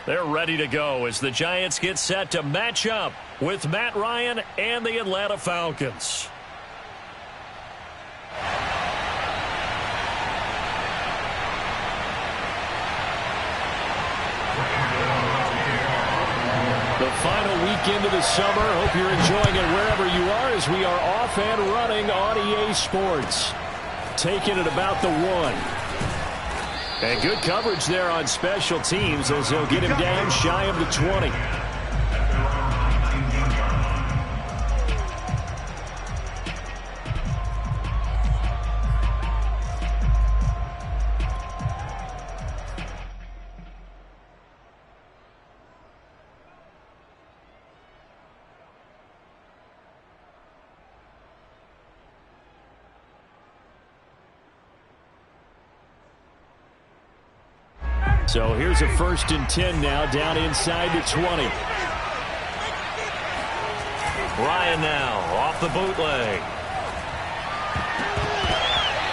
They're ready to go as the Giants get set to match up with Matt Ryan and the Atlanta Falcons. The final weekend of the summer. Hope you're enjoying it wherever you are as we are off and running on EA Sports. Taking it about the 1. And good coverage there on special teams as they'll get him down shy of the 20. So here's a 1st and 10 now, down inside the 20. Ryan now off the bootleg.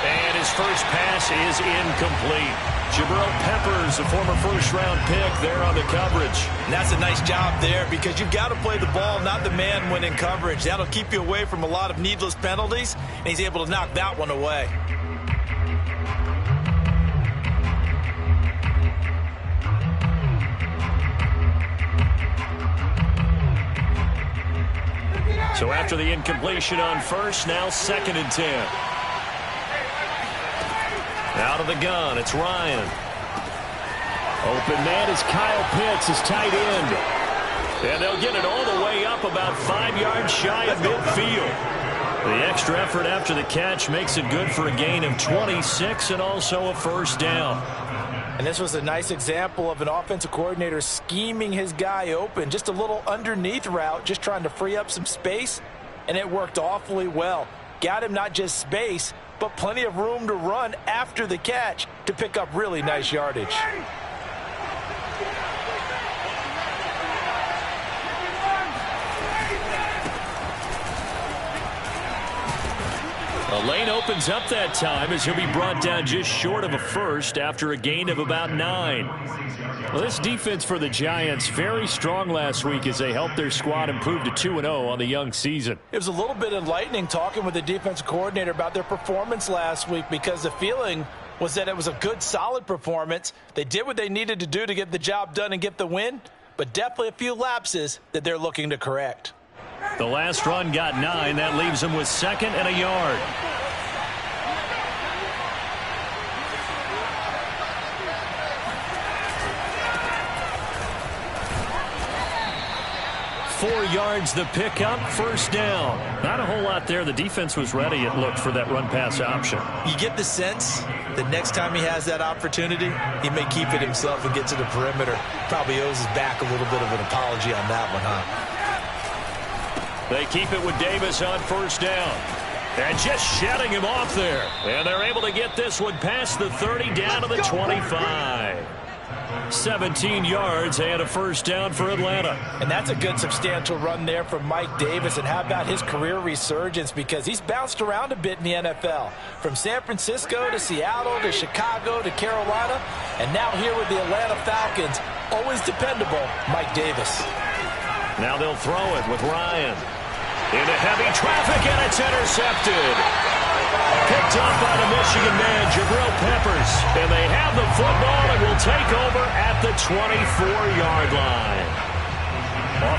And his first pass is incomplete. Jabril Peppers, a former first-round pick, there on the coverage. And that's a nice job there because you've got to play the ball, not the man when in coverage. That'll keep you away from a lot of needless penalties, and he's able to knock that one away. So after the incompletion on first, now 2nd and 10. Out of the gun, it's Ryan. Open man is Kyle Pitts, his tight end. And they'll get it all the way up about 5 yards shy of midfield. The extra effort after the catch makes it good for a gain of 26 and also a first down. And this was a nice example of an offensive coordinator scheming his guy open. Just a little underneath route, just trying to free up some space, and it worked awfully well. Got him not just space, but plenty of room to run after the catch to pick up really nice yardage. A lane opens up that time as he'll be brought down just short of a first after a gain of about 9. Well, this defense for the Giants very strong last week as they helped their squad improve to 2-0 on the young season. It was a little bit enlightening talking with the defensive coordinator about their performance last week because the feeling was that it was a good, solid performance. They did what they needed to do to get the job done and get the win, but definitely a few lapses that they're looking to correct. The last run got 9. That leaves them with 2nd and a yard. Four yards the pickup, first down. Not a whole lot there. The defense was ready, it looked, for that run-pass option. You get the sense that next time he has that opportunity, he may keep it himself and get to the perimeter. Probably owes his back a little bit of an apology on that one, huh? They keep it with Davis on first down. And just shutting him off there. And they're able to get this one past the 30 down to the 25. 17 yards and a first down for Atlanta. And that's a good substantial run there from Mike Davis. And how about his career resurgence? Because he's bounced around a bit in the NFL. From San Francisco to Seattle to Chicago to Carolina. And now here with the Atlanta Falcons. Always dependable, Mike Davis. Now they'll throw it with Ryan. Into heavy traffic, and it's intercepted. Picked up by the Michigan man, Jabril Peppers. And they have the football and will take over at the 24-yard line.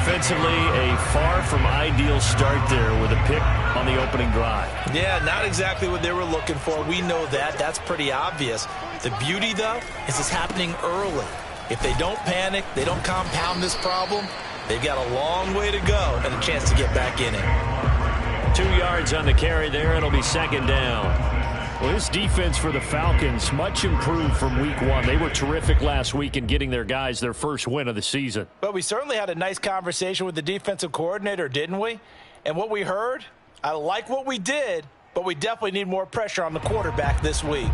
Offensively, a far from ideal start there with a pick on the opening drive. Yeah, not exactly what they were looking for. We know that. That's pretty obvious. The beauty, though, is it's happening early. If they don't panic, they don't compound this problem, they've got a long way to go and a chance to get back in it. 2 yards on the carry there. It'll be second down. Well, this defense for the Falcons, much improved from week 1. They were terrific last week in getting their guys their first win of the season. But we certainly had a nice conversation with the defensive coordinator, didn't we? And what we heard, I like what we did, but we definitely need more pressure on the quarterback this week.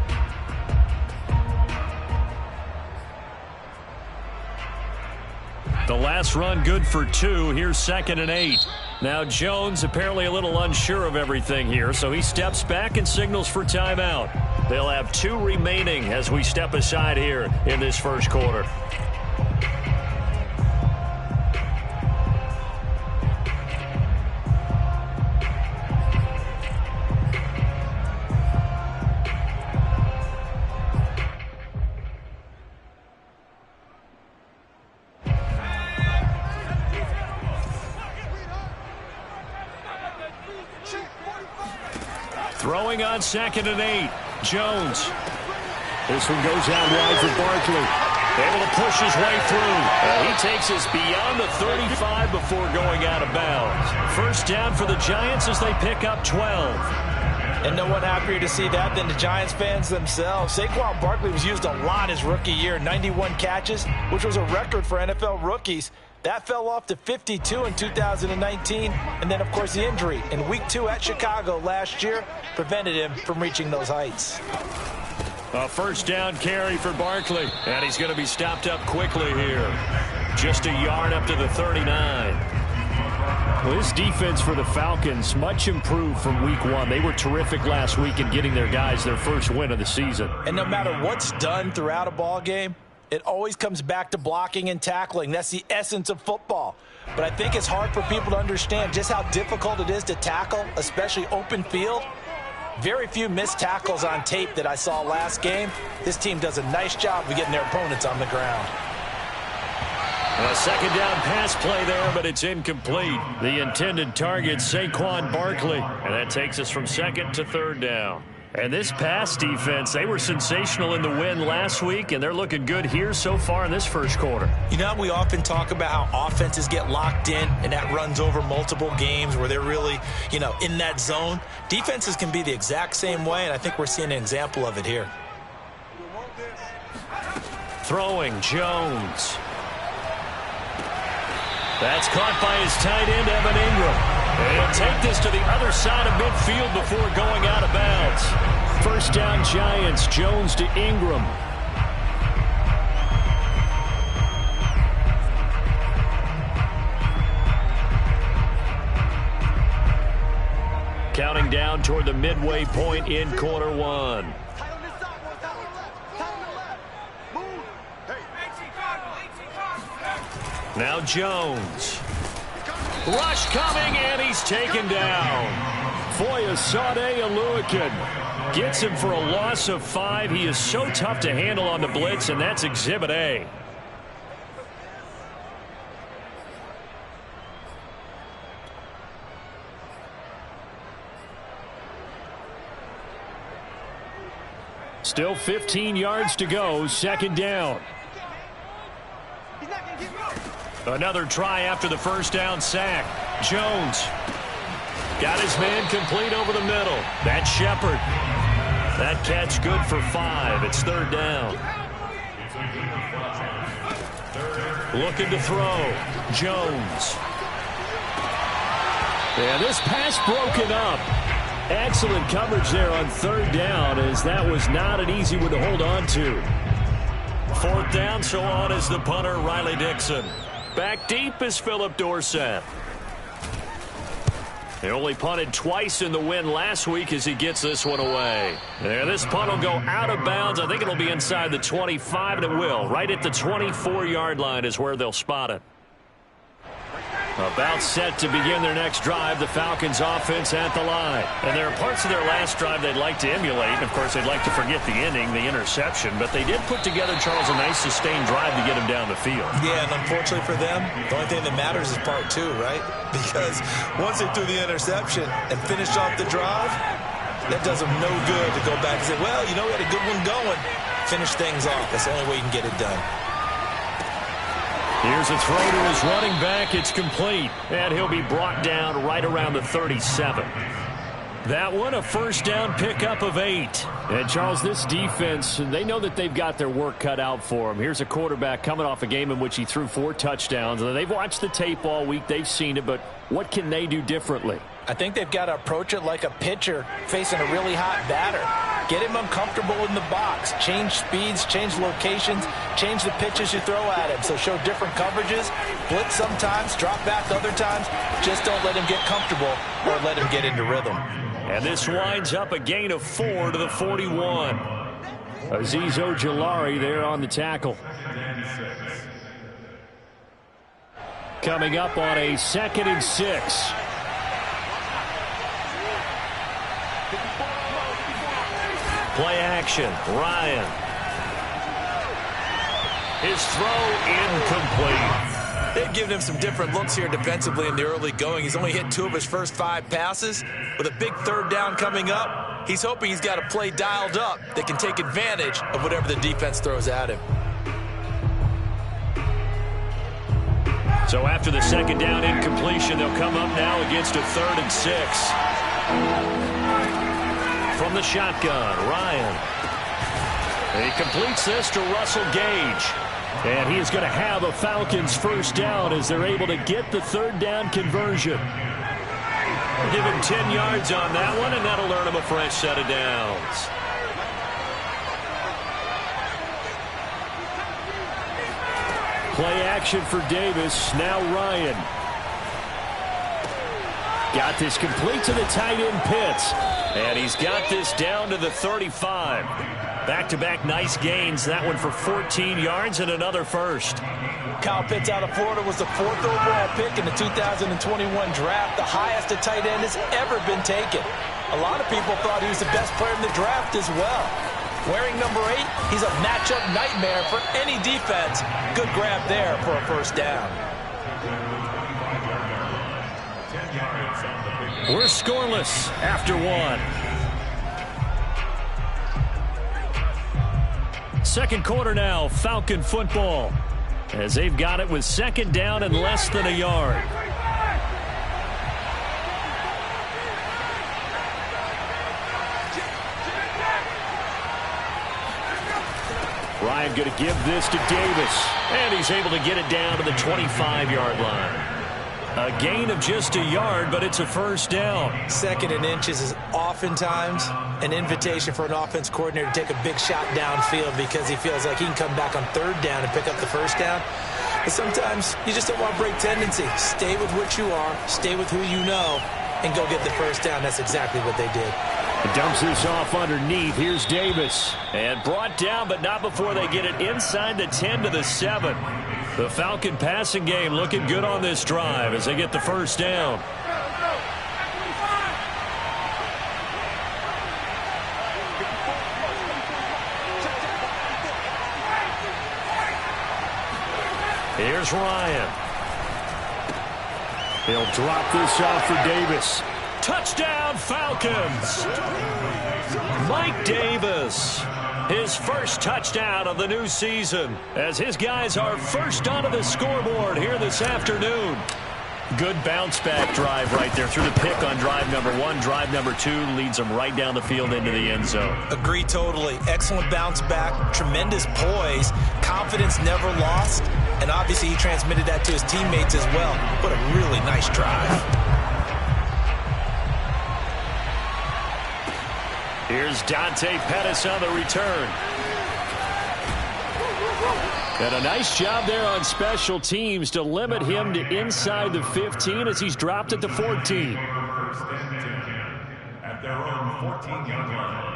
The last run good for 2. Here's 2nd and 8. Now Jones apparently a little unsure of everything here, so he steps back and signals for timeout. They'll have 2 remaining as we step aside here in this first quarter. Throwing on 2nd and 8. Jones. This one goes out wide for Barkley. Able to push his way through. He takes us beyond the 35 before going out of bounds. First down for the Giants as they pick up 12. And no one happier to see that than the Giants fans themselves. Saquon Barkley was used a lot his rookie year, 91 catches, which was a record for NFL rookies. That fell off to 52 in 2019. And then, of course, the injury in Week 2 at Chicago last year prevented him from reaching those heights. A first down carry for Barkley. And he's going to be stopped up quickly here. Just a yard up to the 39. Well, this defense for the Falcons, much improved from Week 1. They were terrific last week in getting their guys their first win of the season. And no matter what's done throughout a ball game, it always comes back to blocking and tackling. That's the essence of football. But I think it's hard for people to understand just how difficult it is to tackle, especially open field. Very few missed tackles on tape that I saw last game. This team does a nice job of getting their opponents on the ground. A second down pass play there, but it's incomplete. The intended target, Saquon Barkley. And that takes us from 2nd to 3rd down. And this pass defense, they were sensational in the win last week, and they're looking good here so far in this first quarter. You know, we often talk about how offenses get locked in, and that runs over multiple games where they're really, in that zone. Defenses can be the exact same way, and I think we're seeing an example of it here. Throwing, Jones. That's caught by his tight end, Evan Ingram. And he'll take this to the other side of midfield before going out of bounds. First down, Giants. Jones to Ingram. Counting down toward the midway point in quarter 1. Now Jones. Rush coming, and he's taken down. Foyesade Oluokun gets him for a loss of 5. He is so tough to handle on the blitz, and that's Exhibit A. Still 15 yards to go, second down. Another try after the first down sack. Jones got his man complete over the middle. That's Shepard. That catch good for 5. It's 3rd down. Looking to throw. Jones. And this pass broken up. Excellent coverage there on 3rd down, as that was not an easy one to hold on to. 4th down, so on is the punter, Riley Dixon. Back deep is Philip Dorsett. He only punted twice in the win last week as he gets this one away. And this punt will go out of bounds. I think it'll be inside the 25, and it will. Right at the 24-yard line is where they'll spot it. About set to begin their next drive, the Falcons offense at the line. And there are parts of their last drive they'd like to emulate. Of course, they'd like to forget the ending, the interception. But they did put together, Charles, a nice sustained drive to get him down the field. Yeah, and unfortunately for them, the only thing that matters is part 2, right? Because once they threw the interception and finished off the drive, that does them no good to go back and say, well, we had a good one going. Finish things off. That's the only way you can get it done. Here's a throw to his running back. It's complete. And he'll be brought down right around the 37. That one, a first down pickup of 8. And, Charles, this defense, they know that they've got their work cut out for them. Here's a quarterback coming off a game in which he threw 4 touchdowns. And they've watched the tape all week. They've seen it. But what can they do differently? I think they've got to approach it like a pitcher facing a really hot batter. Get him uncomfortable in the box. Change speeds, change locations, change the pitches you throw at him. So show different coverages, blitz sometimes, drop back other times. Just don't let him get comfortable or let him get into rhythm. And this winds up a gain of 4 to the 41. Azeez Ojulari there on the tackle. Coming up on a 2nd and 6. Play action. Ryan. His throw incomplete. They've given him some different looks here defensively in the early going. He's only hit 2 of his first 5 passes. With a big 3rd down coming up, He's hoping he's got a play dialed up that can take advantage of whatever the defense throws at him. So after the second down incompletion, they'll come up now against a 3rd and 6. From the shotgun, Ryan. He completes this to Russell Gage. And he is going to have a Falcons first down as they're able to get the 3rd down conversion. Give him 10 yards on that one, and that'll earn him a fresh set of downs. Play action for Davis. Now Ryan. Got this complete to the tight end Pitts. And he's got this down to the 35. Back-to-back nice gains. That one for 14 yards and another first. Kyle Pitts out of Florida was the 4th overall pick in the 2021 draft, the highest a tight end has ever been taken. A lot of people thought he was the best player in the draft as well. Wearing number 8, he's a matchup nightmare for any defense. Good grab there for a first down. We're scoreless after 1. Second quarter now, Falcon football, as they've got it with second down and less than a yard. Ryan going to give this to Davis, and he's able to get it down to the 25-yard line. A gain of just a yard, but it's a first down. 2nd and inches is oftentimes an invitation for an offense coordinator to take a big shot downfield because he feels like he can come back on 3rd down and pick up the first down. But sometimes you just don't want to break tendency. Stay with what you are, stay with who you know, and go get the first down. That's exactly what they did. He dumps this off underneath. Here's Davis. And brought down, but not before they get it inside the 10 to the 7. The Falcon passing game looking good on this drive as they get the first down. Here's Ryan. He'll drop this off for Davis. Touchdown, Falcons! Mike Davis, his first touchdown of the new season, as his guys are first onto the scoreboard here this afternoon. Good bounce-back drive right there through the pick on drive number 1. Drive number 2 leads them right down the field into the end zone. Agree totally. Excellent bounce back, tremendous poise, confidence never lost, and obviously he transmitted that to his teammates as well. What a really nice drive. Here's Dante Pettis on the return. And a nice job there on special teams to limit him to inside the 15 as he's dropped at the 14. First and 10 at their own 14-yard line.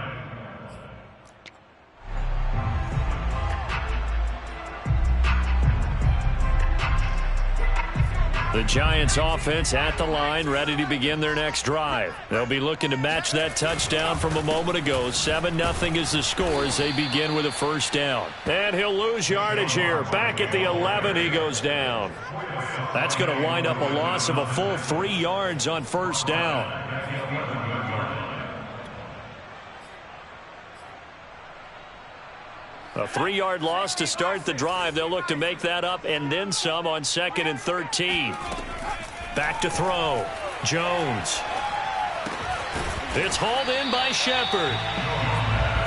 The Giants offense at the line, ready to begin their next drive. They'll be looking to match that touchdown from a moment ago. 7-0 is the score as they begin with a first down. And he'll lose yardage here. Back at the 11, he goes down. That's going to wind up a loss of a full 3 yards on first down. A 3-yard loss to start the drive. They'll look to make that up and then some on 2nd and 13. Back to throw. Jones. It's hauled in by Shepard.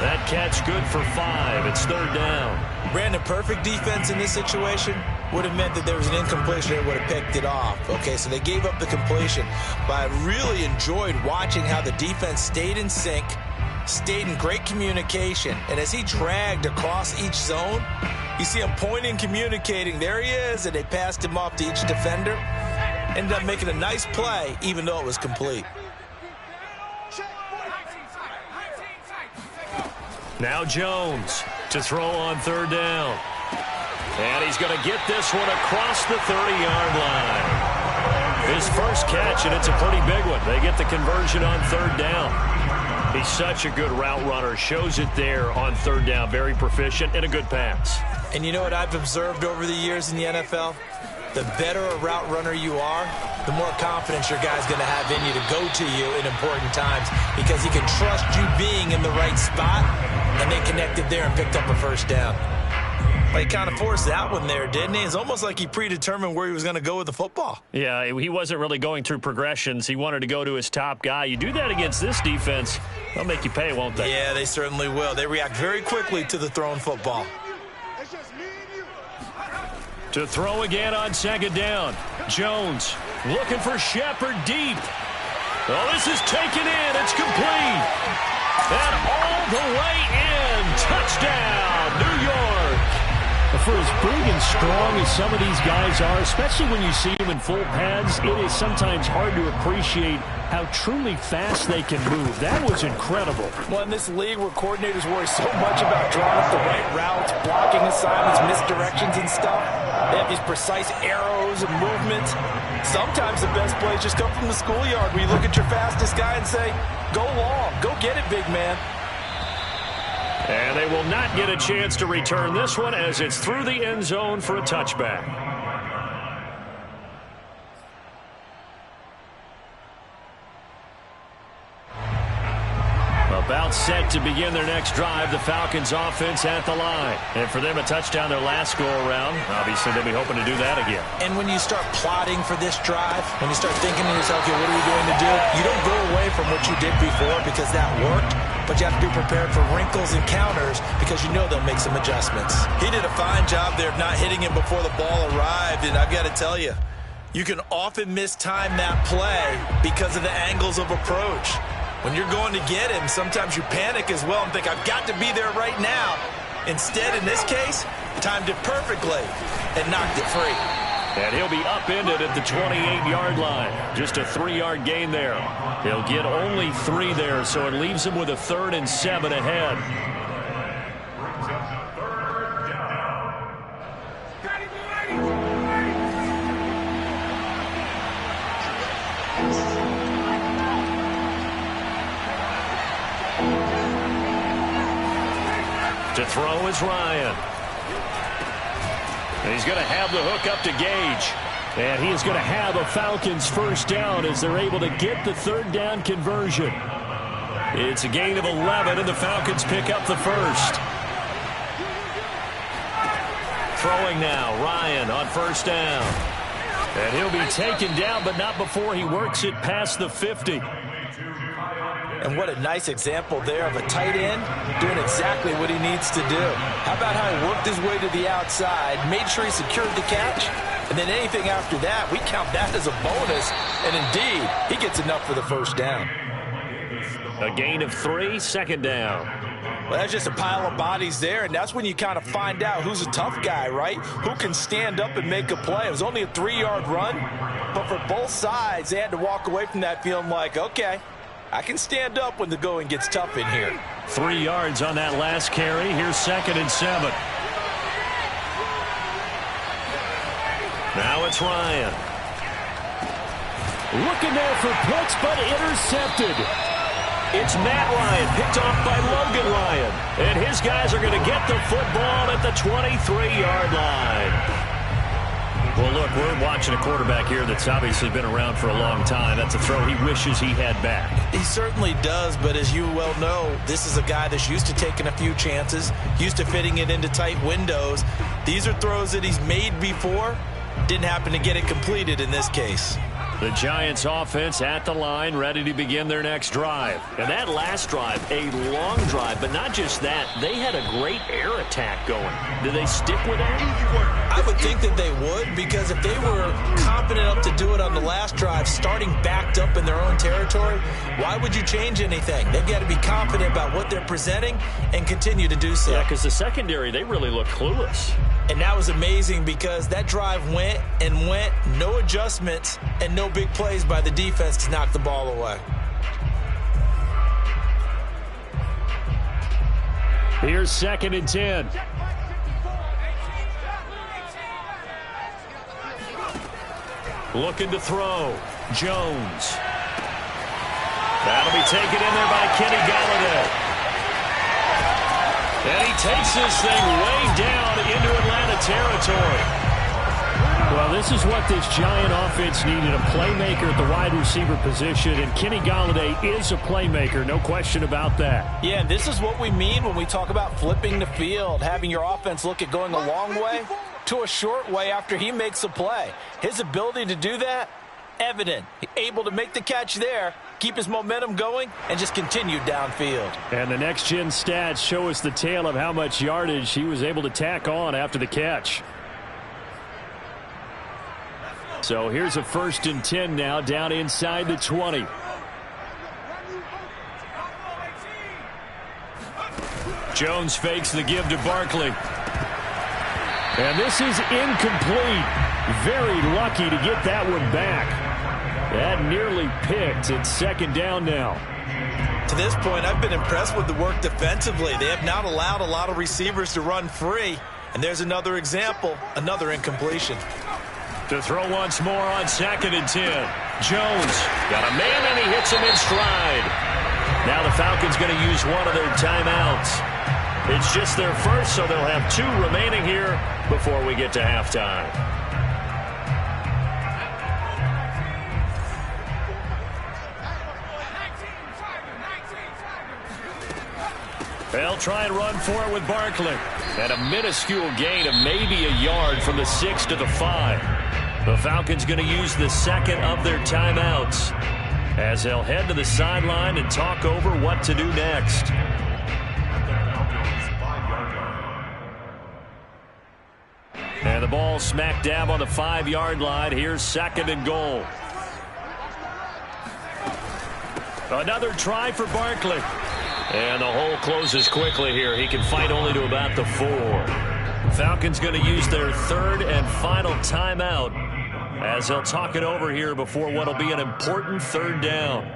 That catch good for 5. It's 3rd down. Brandon, perfect defense in this situation would have meant that there was an incompletion that would have picked it off. Okay, so they gave up the completion. But I really enjoyed watching how the defense stayed in sync, stayed in great communication, and as he dragged across each zone, you see him pointing, communicating. There he is, and they passed him off to each defender. Ended up making a nice play, even though it was complete. Now Jones to throw on 3rd down. And he's going to get this one across the 30-yard line. His first catch, and it's a pretty big one. They get the conversion on 3rd down. He's such a good route runner. Shows it there on 3rd down. Very proficient and a good pass. And you know what I've observed over the years in the NFL? The better a route runner you are, the more confidence your guy's going to have in you to go to you in important times because he can trust you being in the right spot, and they connected there and picked up a first down. Well, he kind of forced that one there, didn't he? It's almost like he predetermined where he was going to go with the football. Yeah, he wasn't really going through progressions. He wanted to go to his top guy. You do that against this defense, they'll make you pay, won't they? Yeah, they certainly will. They react very quickly to the thrown football. To throw again on second down. Jones looking for Shepard deep. Oh, this is taken in. It's complete. And all the way in. Touchdown, New York. For as big and strong as some of these guys are, especially when you see them in full pads, it is sometimes hard to appreciate how truly fast they can move. That was incredible. Well, in this league where coordinators worry so much about drawing up the right routes, blocking assignments, misdirections and stuff, they have these precise arrows and movements. Sometimes the best plays just come from the schoolyard where you look at your fastest guy and say, go long, go get it, big man. And they will not get a chance to return this one as it's through the end zone for a touchback. About set to begin their next drive, the Falcons offense at the line. And for them, a touchdown their last go-around. Obviously, they'll be hoping to do that again. And when you start plotting for this drive, when you start thinking to yourself, okay, what are we going to do? You don't go away from what you did before because that worked, but you have to be prepared for wrinkles and counters because you know they'll make some adjustments. He did a fine job there of not hitting him before the ball arrived, and I've got to tell you, you can often mistime that play because of the angles of approach. When you're going to get him, sometimes you panic as well and think, I've got to be there right now. Instead, in this case, timed it perfectly and knocked it free. And he'll be upended at the 28-yard line. Just a 3-yard gain there. He'll get only 3 there, so it leaves him with a 3rd and 7 ahead. To throw is Ryan. And he's going to have the hook up to Gage. And he is going to have a Falcons first down as they're able to get the 3rd down conversion. It's a gain of 11, and the Falcons pick up the first. Throwing now, Ryan on first down. And he'll be taken down, but not before he works it past the 50. And what a nice example there of a tight end doing exactly what he needs to do. How about how he worked his way to the outside, made sure he secured the catch, and then anything after that, we count that as a bonus. And indeed, he gets enough for the first down. A gain of 3, second down. Well, that's just a pile of bodies there, and that's when you kind of find out who's a tough guy, right? Who can stand up and make a play. It was only a 3-yard run, but for both sides, they had to walk away from that feeling like, okay, I can stand up when the going gets tough in here. 3 yards on that last carry. Here's 2nd and 7. Now it's Ryan. Looking there for Pitts, but intercepted. It's Matt Ryan, picked off by Logan Ryan. And his guys are going to get the football at the 23-yard line. Well, look, we're watching a quarterback here that's obviously been around for a long time. That's a throw he wishes he had back. He certainly does, but as you well know, this is a guy that's used to taking a few chances, used to fitting it into tight windows. These are throws that he's made before. Didn't happen to get it completed in this case. The Giants offense at the line, ready to begin their next drive. And that last drive, a long drive, but not just that. They had a great air attack going. Do they stick with that? I would think that they would, because if they were confident enough to do it on the last drive, starting backed up in their own territory, why would you change anything? They've got to be confident about what they're presenting and continue to do so. Yeah, because the secondary, they really look clueless. And that was amazing because that drive went and went, no adjustments, and no big plays by the defense to knock the ball away. Here's 2nd and 10. Looking to throw. Jones. That'll be taken in there by Kenny Golladay. And he takes this thing way down into Atlanta territory. Well, this this is what this Giant offense needed, a playmaker at the wide receiver position, and Kenny Golladay is a playmaker, no question about that. Yeah, and this is what we mean when we talk about flipping the field, having your offense look at going a long way to a short way after he makes a play. His ability to do that, evident. Able to make the catch there, keep his momentum going, and just continue downfield. And the next-gen stats show us the tale of how much yardage he was able to tack on after the catch. So here's a 1st and 10 now, down inside the 20. Jones fakes the give to Barkley. And this is incomplete. Very lucky to get that one back. That nearly picked. It's 2nd down now. To this point, I've been impressed with the work defensively. They have not allowed a lot of receivers to run free. And there's another example, another incompletion. To throw once more on 2nd and 10. Jones got a man and he hits him in stride. Now the Falcons going to use one of their timeouts. It's just their first, so they'll have 2 remaining here before we get to halftime. They'll try and run for it with Barkley. And a minuscule gain of maybe a yard from the 6 to the 5. The Falcons going to use the 2nd of their timeouts as they'll head to the sideline and talk over what to do next. And the ball smack dab on the 5-yard line. Here's 2nd and goal. Another try for Barkley. And the hole closes quickly here. He can fight only to about the 4. Falcons going to use their 3rd and final timeout as they'll talk it over here before what will be an important 3rd down.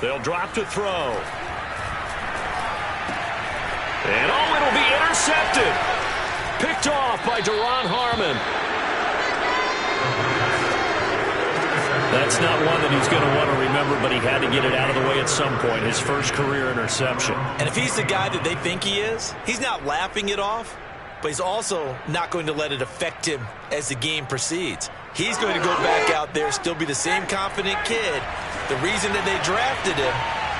They'll drop to throw. And it'll be intercepted. Picked off by Deron Harmon. That's not one that he's going to want to remember, but he had to get it out of the way at some point. His first career interception. And if he's the guy that they think he is, he's not laughing it off, but he's also not going to let it affect him as the game proceeds. He's going to go back out there, still be the same confident kid, the reason that they drafted him,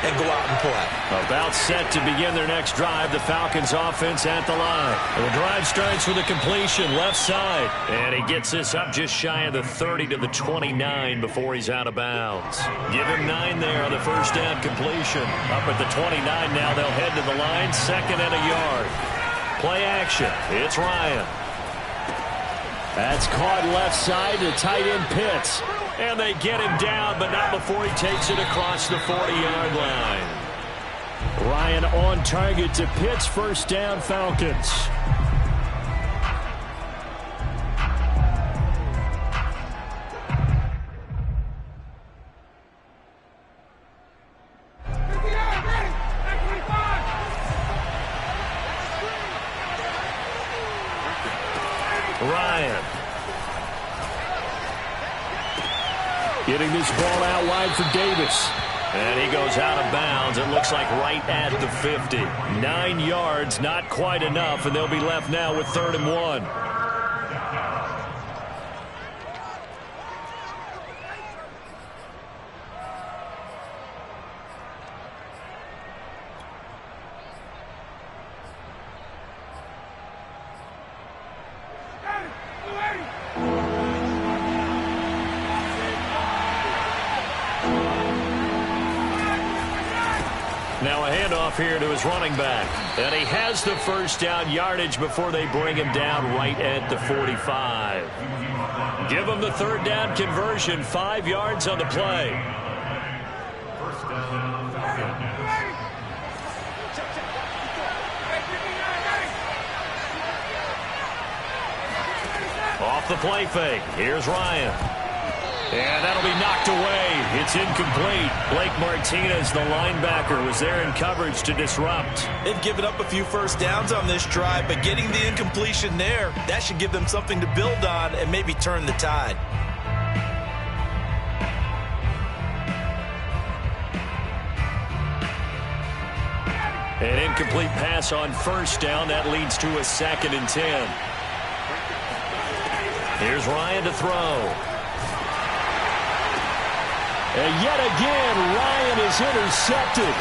and go out and play. About set to begin their next drive. The Falcons offense at the line. And the drive starts with a completion left side. And he gets this up just shy of the 30 to the 29 before he's out of bounds. Give him 9 there on the first down completion. Up at the 29 now. They'll head to the line. 2nd and a yard. Play action. It's Ryan. That's caught left side to tight end Pitts. And they get him down, but not before he takes it across the 40-yard line. Ryan on target to Pitts. First down, Falcons. Ryan. Getting this ball out wide for Davis. And he goes out of bounds. It looks like right at the 50. 9 yards, not quite enough, and they'll be left now with 3rd and 1. Now a handoff here to his running back. And he has the first down yardage before they bring him down right at the 45. Give him the 3rd down conversion. 5 yards on the play. First down, Falcons. Off the play fake. Here's Ryan. And that'll be knocked away. It's incomplete. Blake Martinez, the linebacker, was there in coverage to disrupt. They've given up a few first downs on this drive, but getting the incompletion there, that should give them something to build on and maybe turn the tide. An incomplete pass on first down. That leads to a 2nd and 10. Here's Ryan to throw. And yet again, Ryan is intercepted.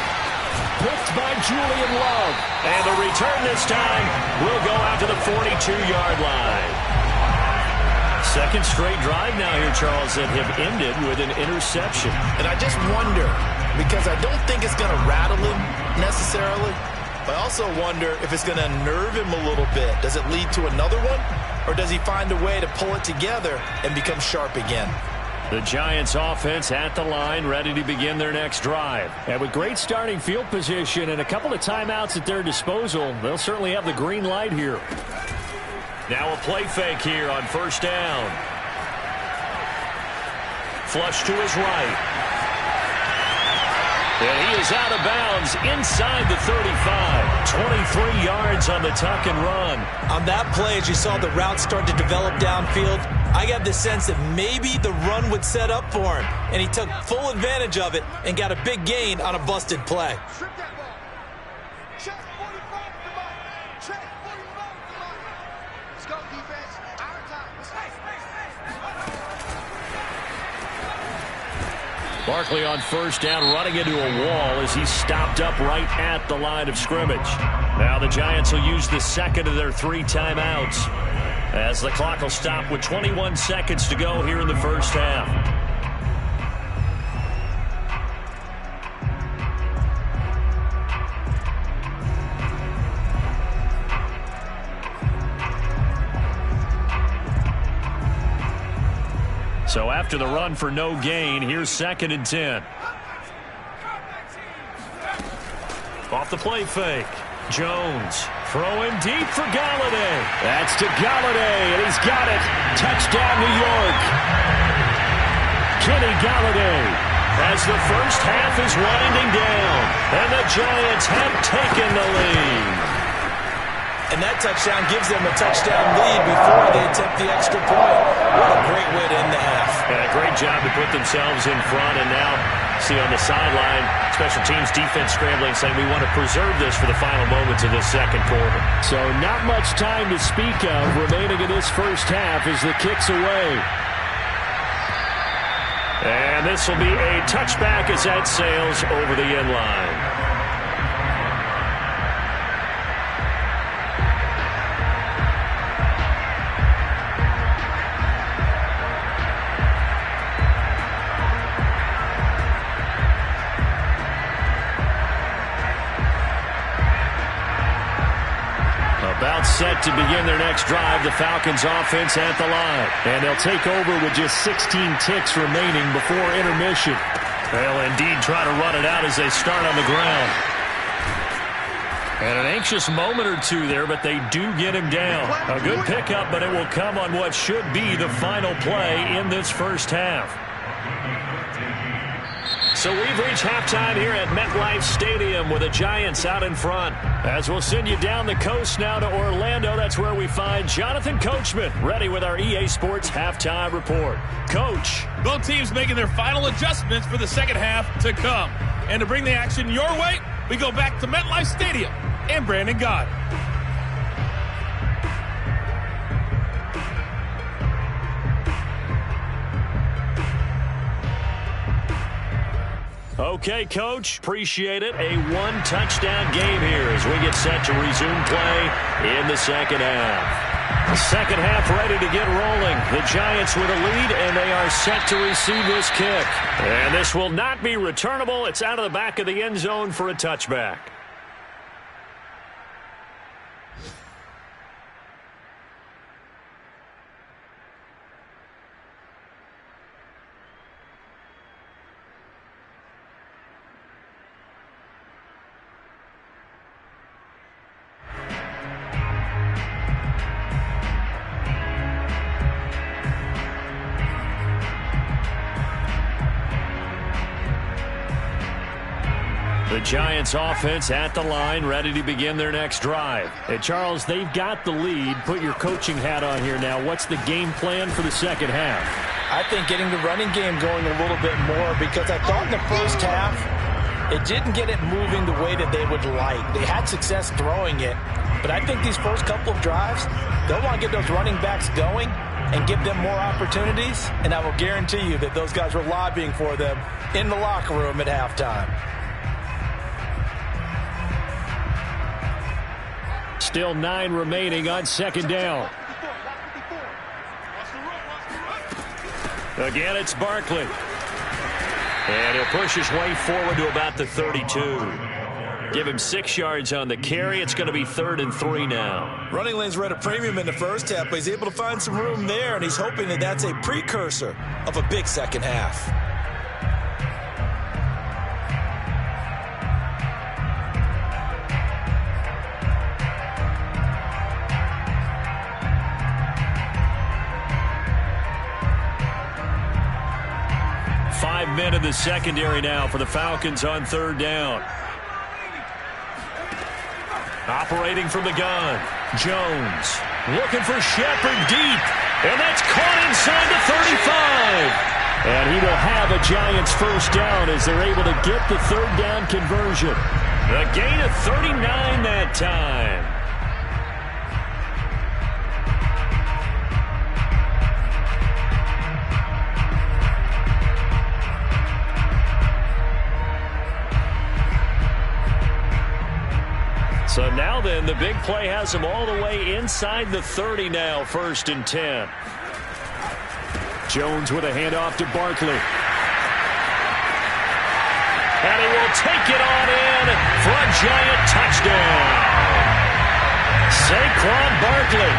Picked by Julian Love. And the return this time will go out to the 42-yard line. Second straight drive now here, Charles, that have ended with an interception. And I just wonder, because I don't think it's going to rattle him necessarily, but I also wonder if it's going to unnerve him a little bit. Does it lead to another one? Or does he find a way to pull it together and become sharp again? The Giants offense at the line, ready to begin their next drive. And with great starting field position and a couple of timeouts at their disposal, they'll certainly have the green light here. Now a play fake here on first down. Flush to his right. And he is out of bounds inside the 35. 23 yards on the tuck and run. On that play, as you saw the route start to develop downfield, I got the sense that maybe the run would set up for him. And he took full advantage of it and got a big gain on a busted play. Barkley on first down, running into a wall as he's stopped up right at the line of scrimmage. Now the Giants will use the second of their 3 timeouts as the clock will stop with 21 seconds to go here in the first half. So after the run for no gain, here's 2nd and 10. Off the play fake. Jones throwing deep for Galladay. That's to Galladay, and he's got it. Touchdown, New York. Kenny Galladay. As the first half is winding down, and the Giants have taken the lead. And that touchdown gives them a touchdown lead before they attempt the extra point. What a great way to end the half. And a great job to put themselves in front. And now, see on the sideline, special teams defense scrambling, saying we want to preserve this for the final moments of this second quarter. So not much time to speak of remaining in this first half as the kick's away. And this will be a touchback as that sails over the end line. About set to begin their next drive, the Falcons offense at the line. And they'll take over with just 16 ticks remaining before intermission. They'll indeed try to run it out as they start on the ground. And an anxious moment or two there, but they do get him down. A good pickup, but it will come on what should be the final play in this first half. So we've reached halftime here at MetLife Stadium with the Giants out in front. As we'll send you down the coast now to Orlando, that's where we find Jonathan Coachman ready with our EA Sports Halftime Report. Coach. Both teams making their final adjustments for the second half to come. And to bring the action your way, we go back to MetLife Stadium and Brandon Gott. Okay, Coach, appreciate it. A one-touchdown game here as we get set to resume play in the second half. The second half ready to get rolling. The Giants with a lead, and they are set to receive this kick. And this will not be returnable. It's out of the back of the end zone for a touchback. The Giants offense at the line, ready to begin their next drive. And Charles, they've got the lead. Put your coaching hat on here now. What's the game plan for the second half? I think getting the running game going a little bit more, because I thought in the first half it didn't get it moving the way that they would like. They had success throwing it, but I think these first couple of drives, they'll want to get those running backs going and give them more opportunities, and I will guarantee you that those guys were lobbying for them in the locker room at halftime. Still 9 remaining on second down. Again, it's Barkley. And he'll push his way forward to about the 32. Give him 6 yards on the carry. It's going to be 3rd and 3 now. Running lanes were at a premium in the first half, but he's able to find some room there, and he's hoping that that's a precursor of a big second half. Men in the secondary now for the Falcons on 3rd down. Operating from the gun, Jones looking for Shepard deep, and that's caught inside the 35. And he will have a Giants first down as they're able to get the 3rd down conversion. A gain of 39 that time. So now then, the big play has him all the way inside the 30 now, 1st and 10. Jones with a handoff to Barkley. And he will take it on in for a Giant touchdown. Saquon Barkley,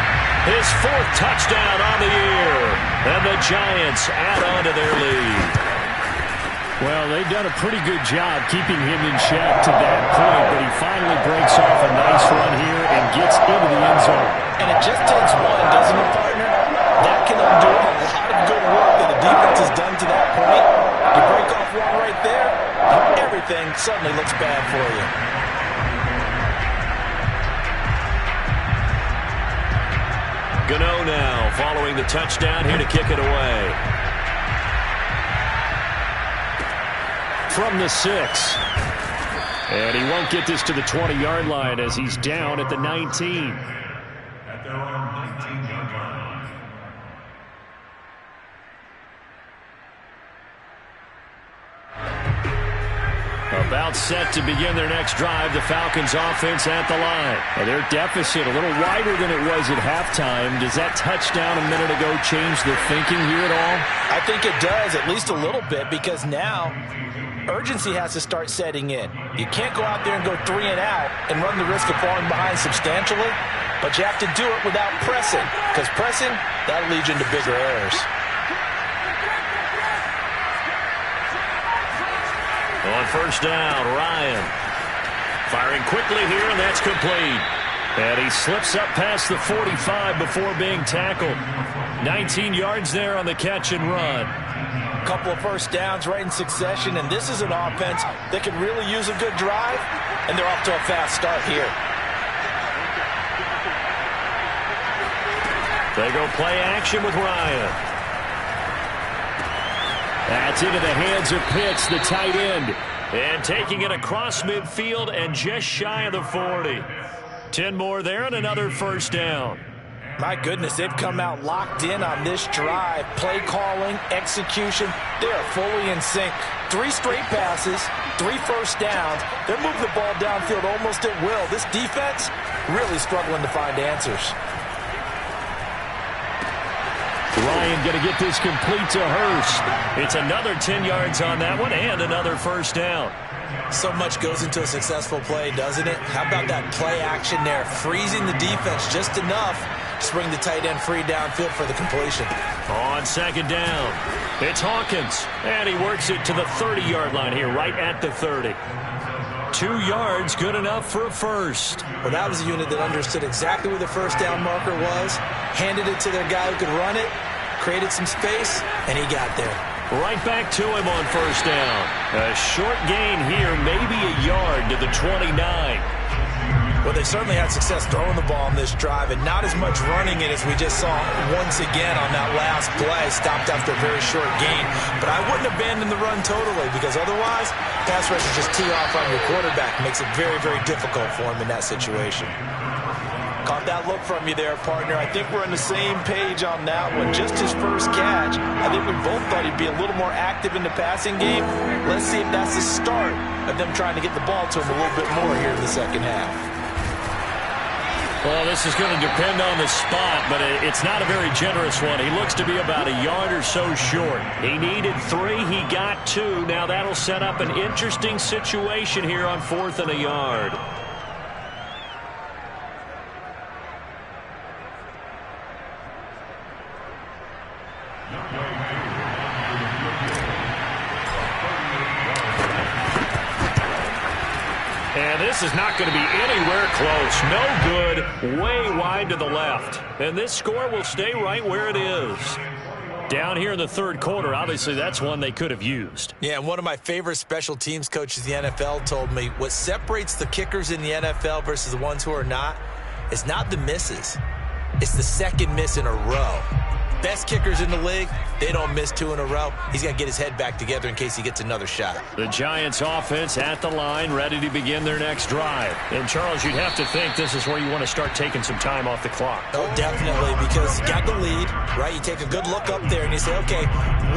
his 4th touchdown on the year. And the Giants add on to their lead. Well, they've done a pretty good job keeping him in check to that point, but he finally breaks off a nice run here and gets into the end zone. And it just takes one, doesn't it, partner? That can undo a lot of good work that the defense has done to that point. You break off one right there, everything suddenly looks bad for you. Gano now following the touchdown here to kick it away. From the 6. And he won't get this to the 20-yard line as he's down at the 19. At their own 19-yard line. About set to begin their next drive, the Falcons offense at the line. Well, their deficit a little wider than it was at halftime. Does that touchdown a minute ago change the thinking here at all? I think it does, at least a little bit, because now urgency has to start setting in. You can't go out there and go 3 and out and run the risk of falling behind substantially, but you have to do it without pressing, because pressing, that'll lead you into bigger errors. On 1st down, Ryan firing quickly here, and that's complete. And he slips up past the 45 before being tackled. 19 yards there on the catch and run. Couple of first downs right in succession, and this is an offense that could really use a good drive, and they're off to a fast start here. They go play action with Ryan. That's into the hands of Pitts, the tight end. And taking it across midfield and just shy of the 40. 10 more there and another first down. My goodness, they've come out locked in on this drive. Play calling, execution, they are fully in sync. 3 straight passes, 3 first downs. They're moving the ball downfield almost at will. This defense really struggling to find answers. Ryan going to get this complete to Hurst. It's another 10 yards on that one and another first down. So much goes into a successful play, doesn't it? How about that play action there? Freezing the defense just enough to bring the tight end free downfield for the completion. On 2nd down, it's Hawkins. And he works it to the 30-yard line here, right at the 30. 2 yards, good enough for a first. Well, that was a unit that understood exactly where the first down marker was, handed it to their guy who could run it, created some space, and he got there. Right back to him on first down. A short gain here, maybe a yard to the 29. Well, they certainly had success throwing the ball on this drive, and not as much running it as we just saw once again on that last play. Stopped after a very short gain. But I wouldn't abandon the run totally, because otherwise, pass rush is just tee off on your quarterback. Makes it very, very difficult for him in that situation. Caught that look from you there, partner. I think we're on the same page on that one. Just his first catch. I think we both thought he'd be a little more active in the passing game. Let's see if that's the start of them trying to get the ball to him a little bit more here in the second half. Well, this is going to depend on the spot, but it's not a very generous one. He looks to be about a yard or so short. He needed 3. He got 2. Now that'll set up an interesting situation here on 4th and a yard. And this is not going to be anywhere close. No good. Way wide to the left. And this score will stay right where it is. Down here in the third quarter, obviously that's one they could have used. Yeah, and one of my favorite special teams coaches in the NFL told me what separates the kickers in the NFL versus the ones who are not is not the misses. It's the second miss in a row. Best kickers in the league, they don't miss 2 in a row. He's got to get his head back together in case he gets another shot. The Giants offense at the line, ready to begin their next drive. And, Charles, you'd have to think this is where you want to start taking some time off the clock. Oh, definitely, because you got the lead, right? You take a good look up there and you say, okay,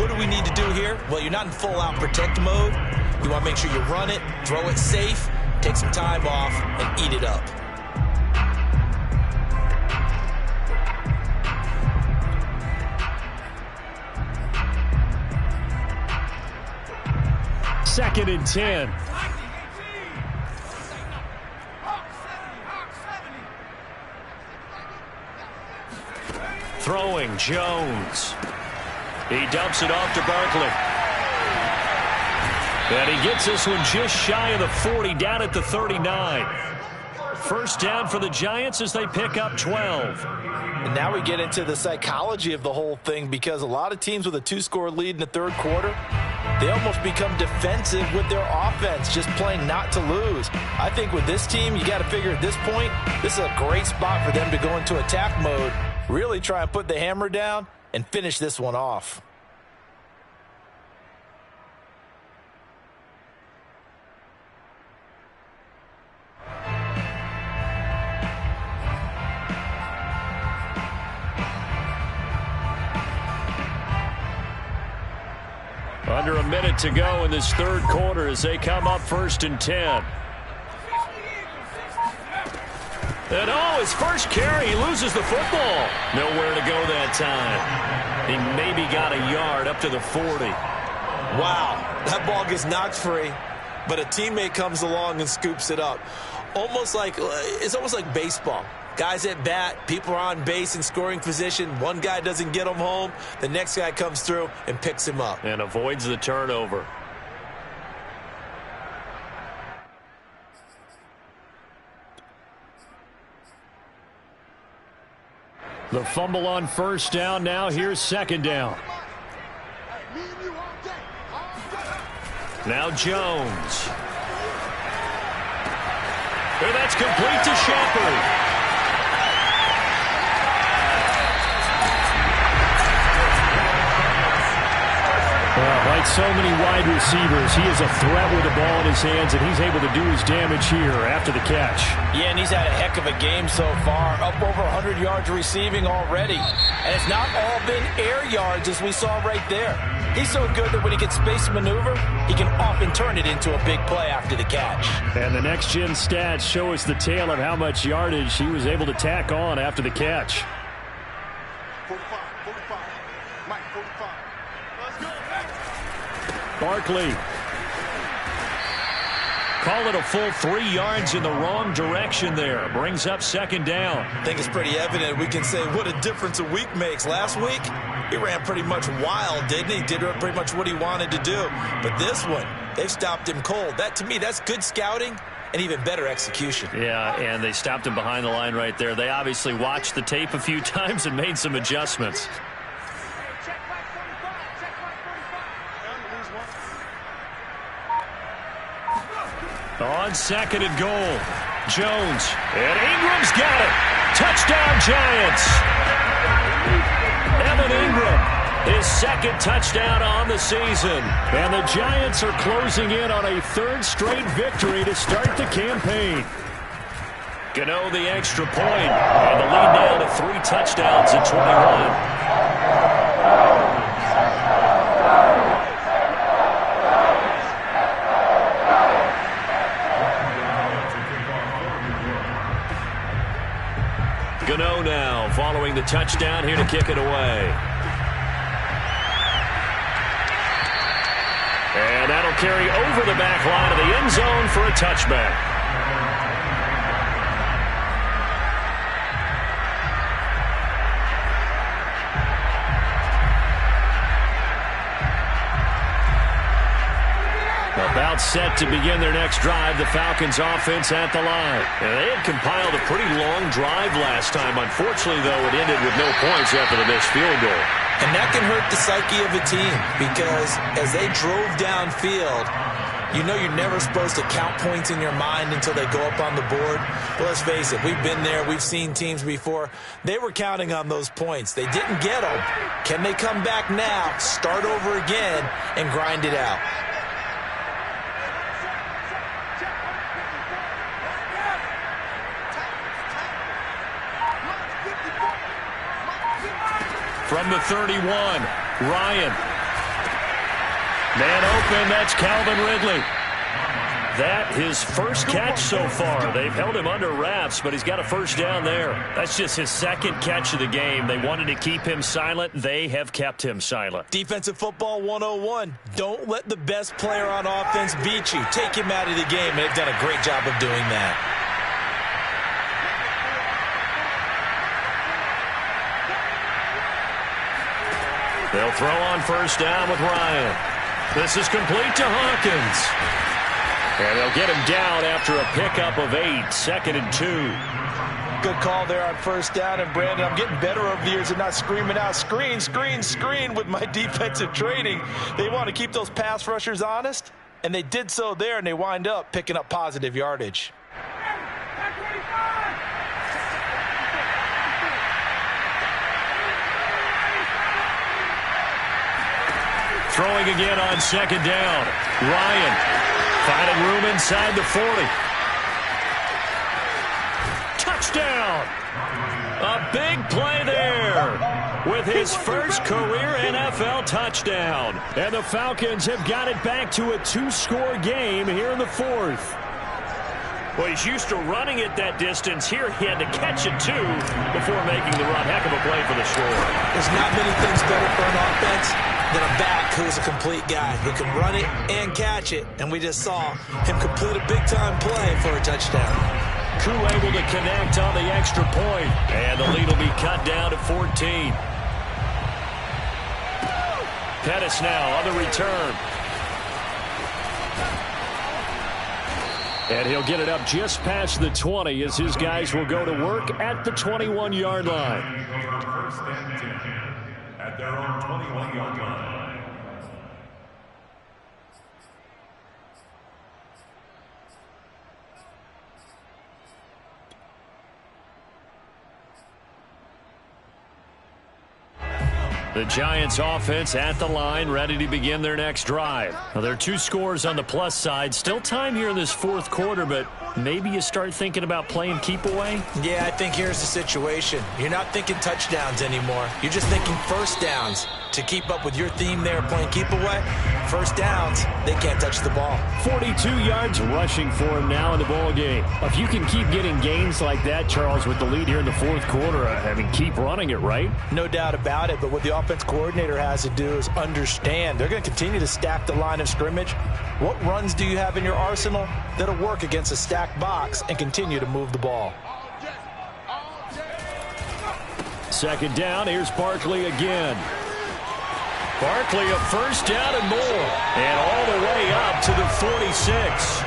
what do we need to do here? Well, you're not in full-out protect mode. You want to make sure you run it, throw it safe, take some time off, and eat it up. Second and 10. Throwing, Jones. He dumps it off to Barkley. And he gets this one just shy of the 40, down at the 39. First down for the Giants as they pick up 12. And now we get into the psychology of the whole thing, because a lot of teams with a 2-score lead in the third quarter, they almost become defensive with their offense, just playing not to lose. I think with this team, you got to figure at this point, this is a great spot for them to go into attack mode, really try and put the hammer down and finish this one off. Under a minute to go in this third quarter as they come up 1st and 10. And his first carry, he loses the football. Nowhere to go that time. He maybe got a yard up to the 40. Wow, that ball gets knocked free, but a teammate comes along and scoops it up. It's almost like baseball. Guys at bat, people are on base in scoring position. One guy doesn't get him home. The next guy comes through and picks him up. And avoids the turnover. The fumble on first down. Now here's second down. Now Jones. And that's complete to Shepard. Like so many wide receivers, he is a threat with the ball in his hands, and he's able to do his damage here after the catch. Yeah, and he's had a heck of a game so far, up over 100 yards receiving already. And it's not all been air yards as we saw right there. He's so good that when he gets space to maneuver, he can often turn it into a big play after the catch. And the next-gen stats show us the tale of how much yardage he was able to tack on after the catch. 45. Mike, 45. Let's go. Barkley. Call it a full 3 yards in the wrong direction there. Brings up second down. I think it's pretty evident. We can say what a difference a week makes. Last week, he ran pretty much wild, didn't he? Did pretty much what he wanted to do. But this one, they've stopped him cold. That, to me, that's good scouting and even better execution. Yeah, and they stopped him behind the line right there. They obviously watched the tape a few times and made some adjustments. On 2nd and goal, Jones. And Ingram's got it. Touchdown, Giants. Evan Ingram, his 2nd touchdown on the season. And the Giants are closing in on a 3rd straight victory to start the campaign. Gano the extra point, and the lead now to 3 touchdowns at 21. Gano now following the touchdown here to kick it away. And that'll carry over the back line of the end zone for a touchback. About set to begin their next drive, the Falcons offense at the line. And they had compiled a pretty long drive last time. Unfortunately, though, it ended with no points after the missed field goal. And that can hurt the psyche of a team because as they drove downfield, you know you're never supposed to count points in your mind until they go up on the board. But let's face it, we've been there. We've seen teams before. They were counting on those points. They didn't get them. Can they come back now, start over again, and grind it out? From the 31, Ryan. Man open, that's Calvin Ridley. That his first catch so far. They've held him under wraps, but he's got a first down there. That's just his 2nd catch of the game. They wanted to keep him silent. They have kept him silent. Defensive football 101. Don't let the best player on offense beat you. Take him out of the game, and they've done a great job of doing that. They'll throw on first down with Ryan. This is complete to Hawkins. And they'll get him down after a pickup of 8, 2nd and 2. Good call there on first down. And, Brandon, I'm getting better over the years and not screaming out, screen, screen, screen with my defensive training. They want to keep those pass rushers honest, and they did so there, and they wind up picking up positive yardage. Throwing again on 2nd down. Ryan finding room inside the 40. Touchdown! A big play there with his first career NFL touchdown. And the Falcons have got it back to a 2-score game here in the 4th. Well, he's used to running it that distance. Here he had to catch it, too, before making the run. Heck of a play for the score. There's not many things better for an offense than a back who's a complete guy who can run it and catch it. And we just saw him complete a big-time play for a touchdown. Koo able to connect on the extra point. And the lead will be cut down to 14. Pettis now on the return. And he'll get it up just past the 20 as his guys will go to work at the 21-yard line. First and 10 at their own 21-yard line. The Giants offense at the line, ready to begin their next drive. Now, there are 2 scores on the plus side. Still time here in this 4th quarter, but maybe you start thinking about playing keep away? Yeah, I think here's the situation. You're not thinking touchdowns anymore. You're just thinking first downs. To keep up with your theme there, playing keep away, first downs, they can't touch the ball. 42 yards rushing for him now in the ball game. If you can keep getting gains like that, Charles, with the lead here in the 4th quarter, I mean, keep running it, right? No doubt about it, but what the offense coordinator has to do is understand. They're going to continue to stack the line of scrimmage. What runs do you have in your arsenal that'll work against a stacked box and continue to move the ball? 2nd down, here's Barkley again. Barkley a first down and more. And all the way up to the 46.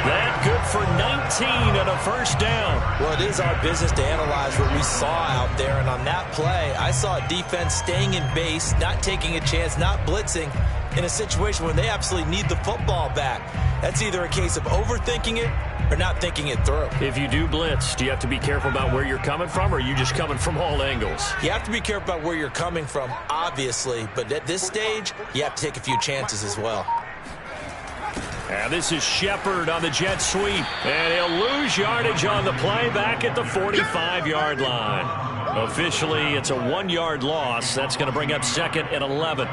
That good for 19 and a first down. Well, it is our business to analyze what we saw out there, and on that play, I saw a defense staying in base, not taking a chance, not blitzing in a situation where they absolutely need the football back. That's either a case of overthinking it or not thinking it through. If you do blitz, do you have to be careful about where you're coming from, or are you just coming from all angles? You have to be careful about where you're coming from, obviously, but at this stage, you have to take a few chances as well. And this is Shepard on the jet sweep, and he'll lose yardage on the play back at the 45-yard line. Officially, it's a 1-yard loss. That's going to bring up second and 11.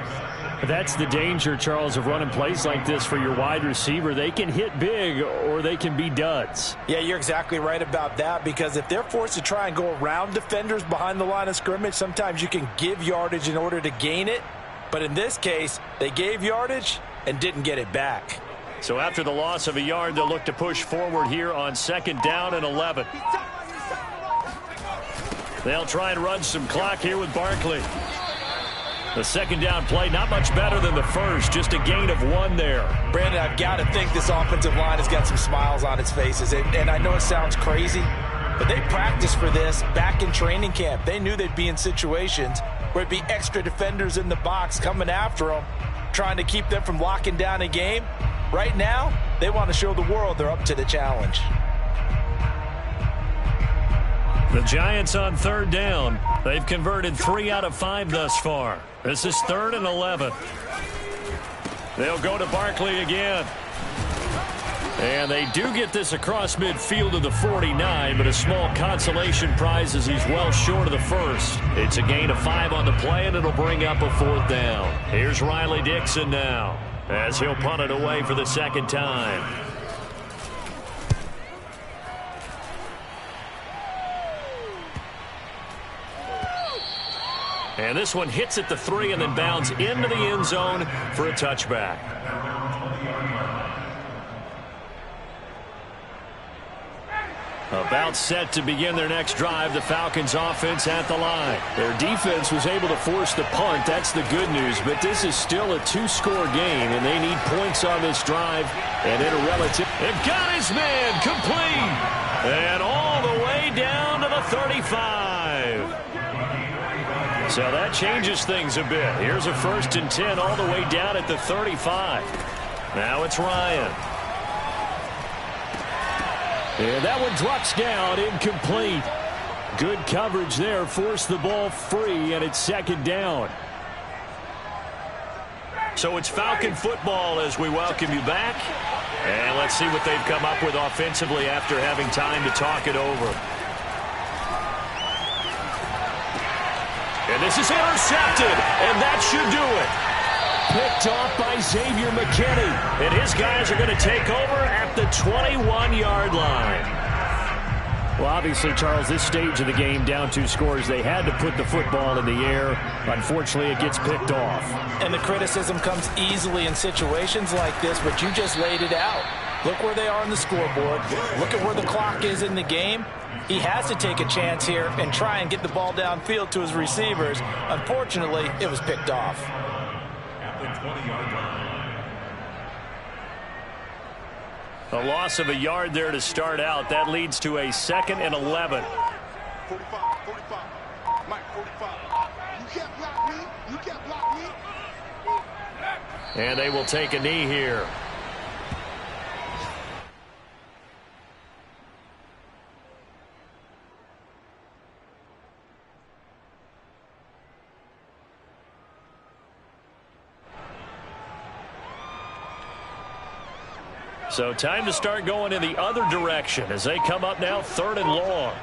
That's the danger, Charles, of running plays like this for your wide receiver. They can hit big or they can be duds. Yeah, you're exactly right about that, because if they're forced to try and go around defenders behind the line of scrimmage, sometimes you can give yardage in order to gain it. But in this case, they gave yardage and didn't get it back. So after the loss of a yard, they'll look to push forward here on second down and 11. They'll try and run some clock here with Barkley. The second down play, not much better than the first, just a gain of 1 there. Brandon, I've got to think this offensive line has got some smiles on its faces. And I know it sounds crazy, but they practiced for this back in training camp. They knew they'd be in situations where it'd be extra defenders in the box coming after them, trying to keep them from locking down a game. Right now, they want to show the world they're up to the challenge. The Giants on third down. They've converted 3 out of 5 thus far. This is 3rd and 11. They'll go to Barkley again. And they do get this across midfield to the 49, but a small consolation prize as he's well short of the first. It's a gain of 5 on the play, and it'll bring up a 4th down. Here's Riley Dixon now, as he'll punt it away for the second time. And this one hits at the 3 and then bounds into the end zone for a touchback. About set to begin their next drive, the Falcons offense at the line. Their defense was able to force the punt. That's the good news, but this is still a 2-score game, and they need points on this drive. And in a relative, they've got his man complete. And all the way down to the 35. So that changes things a bit. Here's a 1st and 10 all the way down at the 35. Now it's Ryan. And that one drops down, incomplete. Good coverage there, forced the ball free, and it's second down. So it's Falcon football as we welcome you back. And let's see what they've come up with offensively after having time to talk it over. And this is intercepted, and that should do it. Picked off by Xavier McKinney. And his guys are going to take over at the 21-yard line. Well, obviously, Charles, this stage of the game, down 2 scores, they had to put the football in the air. Unfortunately, it gets picked off. And the criticism comes easily in situations like this, but you just laid it out. Look where they are on the scoreboard. Look at where the clock is in the game. He has to take a chance here and try and get the ball downfield to his receivers. Unfortunately, it was picked off. At the 20-yard line. A loss of a yard there to start out. That leads to a 2nd and 11. 45, 45. Mike, 45. You can't block me. You can't block me. And they will take a knee here. So time to start going in the other direction as they come up now 3rd and long.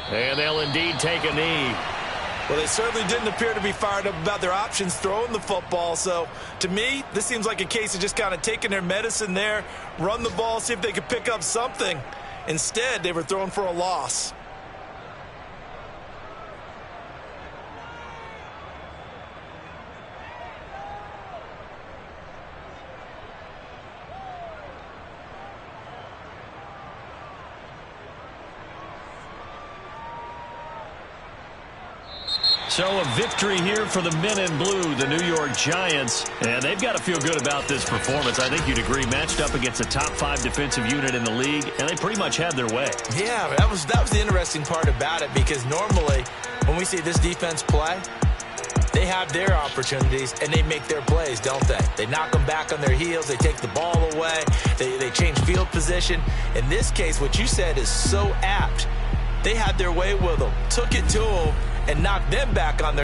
And they'll indeed take a knee. Well, they certainly didn't appear to be fired up about their options throwing the football. So, to me, this seems like a case of just kind of taking their medicine there, run the ball, see if they could pick up something. Instead, they were throwing for a loss. So a victory here for the men in blue, the New York Giants. And they've got to feel good about this performance. I think you'd agree, matched up against a top 5 defensive unit in the league, and they pretty much had their way. Yeah, that was the interesting part about it, because normally when we see this defense play, they have their opportunities and they make their plays, don't they? They knock them back on their heels. They take the ball away. They change field position. In this case, what you said is so apt. They had their way with them, took it to them, and knocked them back on their